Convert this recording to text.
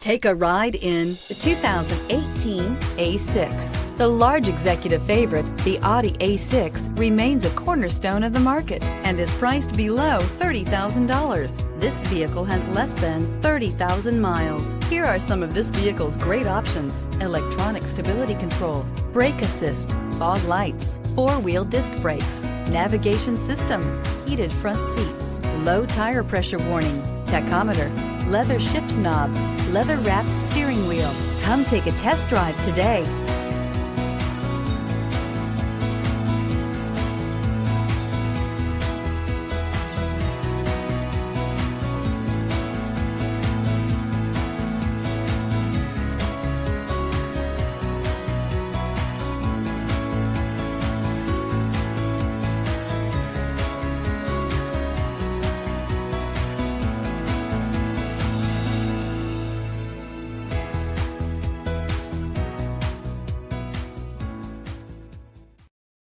Take a ride in the 2018 A6. The large executive favorite, the Audi A6, remains a cornerstone of the market and is priced below $30,000. This vehicle has less than 30,000 miles. Here are some of this vehicle's great options: electronic stability control, brake assist, fog lights, four-wheel disc brakes, navigation system, heated front seats, low tire pressure warning, tachometer, leather shift knob, leather-wrapped steering wheel. Come take a test drive today.